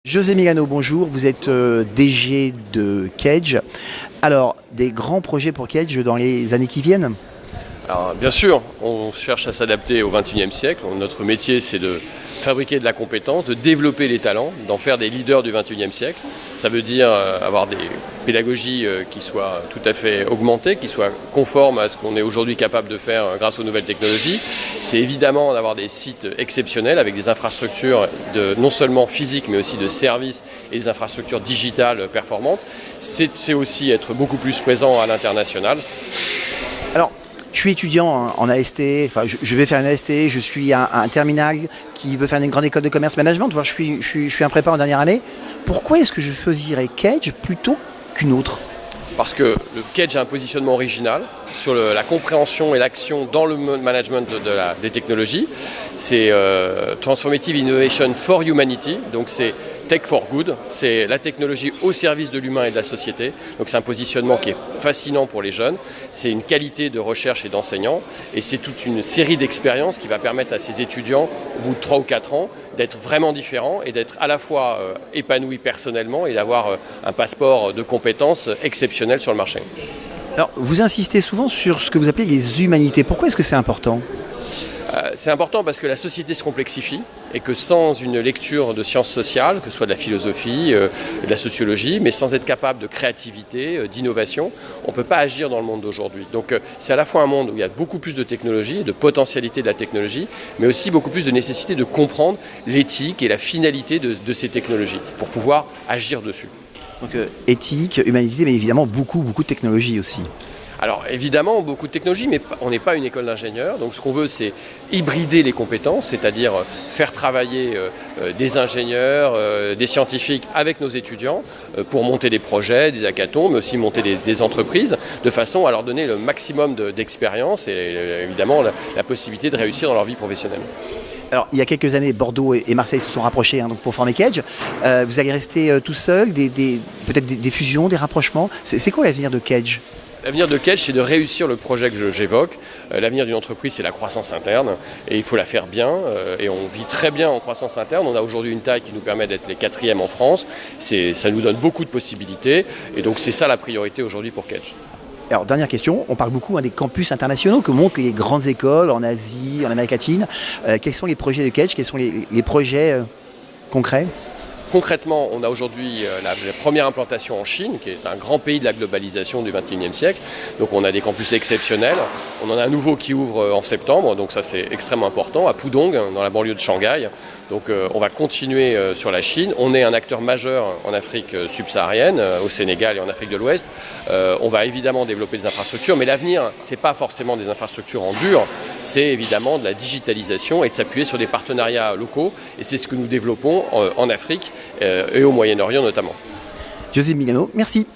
José Milano, bonjour, vous êtes DG de Kedge. Alors, des grands projets pour Kedge dans les années qui viennent? Alors, bien sûr, on cherche à s'adapter au XXIe siècle. Notre métier, c'est de fabriquer de la compétence, de développer les talents, d'en faire des leaders du XXIe siècle. Ça veut dire avoir des pédagogies qui soient tout à fait augmentées, qui soient conformes à ce qu'on est aujourd'hui capable de faire grâce aux nouvelles technologies. C'est évidemment d'avoir des sites exceptionnels avec des infrastructures non seulement physiques, mais aussi de services et des infrastructures digitales performantes. C'est aussi être beaucoup plus présent à l'international. Alors, je suis étudiant en AST, enfin je vais faire une AST, je suis un terminal qui veut faire une grande école de commerce management, voire je suis un prépa en dernière année. Pourquoi est-ce que je choisirais Kedge plutôt qu'une autre? Parce que le Kedge a un positionnement original sur la compréhension et l'action dans le management des technologies. C'est Transformative Innovation for Humanity, donc c'est Tech for Good, c'est la technologie au service de l'humain et de la société. Donc c'est un positionnement qui est fascinant pour les jeunes, c'est une qualité de recherche et d'enseignants, et c'est toute une série d'expériences qui va permettre à ces étudiants, au bout de 3 ou 4 ans, d'être vraiment différents et d'être à la fois épanouis personnellement et d'avoir un passeport de compétences exceptionnel sur le marché. Alors, vous insistez souvent sur ce que vous appelez les humanités. Pourquoi est-ce que c'est important ? C'est important parce que la société se complexifie et que sans une lecture de sciences sociales, que ce soit de la philosophie, de la sociologie, mais sans être capable de créativité, d'innovation, on ne peut pas agir dans le monde d'aujourd'hui. Donc c'est à la fois un monde où il y a beaucoup plus de technologie, de potentialité de la technologie, mais aussi beaucoup plus de nécessité de comprendre l'éthique et la finalité de ces technologies pour pouvoir agir dessus. Donc éthique, humanité, mais évidemment beaucoup de technologie aussi. Alors évidemment, beaucoup de technologies, mais on n'est pas une école d'ingénieurs. Donc ce qu'on veut, c'est hybrider les compétences, c'est-à-dire faire travailler des ingénieurs, des scientifiques avec nos étudiants pour monter des projets, des hackathons, mais aussi monter des entreprises, de façon à leur donner le maximum d'expérience et évidemment la possibilité de réussir dans leur vie professionnelle. Alors, il y a quelques années, Bordeaux et Marseille se sont rapprochés donc pour former Kedge. Vous allez rester tout seul, peut-être des fusions, des rapprochements. C'est quoi l'avenir de Kedge ? L'avenir de Kedge, c'est de réussir le projet que j'évoque. L'avenir d'une entreprise, c'est la croissance interne et il faut la faire bien. Et on vit très bien en croissance interne. On a aujourd'hui une taille qui nous permet d'être les 4e en France. Ça nous donne beaucoup de possibilités et donc c'est ça la priorité aujourd'hui pour Kedge. Alors, dernière question, on parle beaucoup des campus internationaux que montent les grandes écoles en Asie, en Amérique latine. Quels sont les projets de Kedge? Quels sont les projets concrets? Concrètement, on a aujourd'hui la première implantation en Chine, qui est un grand pays de la globalisation du XXIe siècle. Donc on a des campus exceptionnels. On en a un nouveau qui ouvre en septembre, donc ça c'est extrêmement important, à Pudong, dans la banlieue de Shanghai. Donc on va continuer sur la Chine. On est un acteur majeur en Afrique subsaharienne, au Sénégal et en Afrique de l'Ouest. On va évidemment développer des infrastructures, mais l'avenir, ce n'est pas forcément des infrastructures en dur, c'est évidemment de la digitalisation et de s'appuyer sur des partenariats locaux. Et c'est ce que nous développons en Afrique et au Moyen-Orient notamment. José Milano, merci.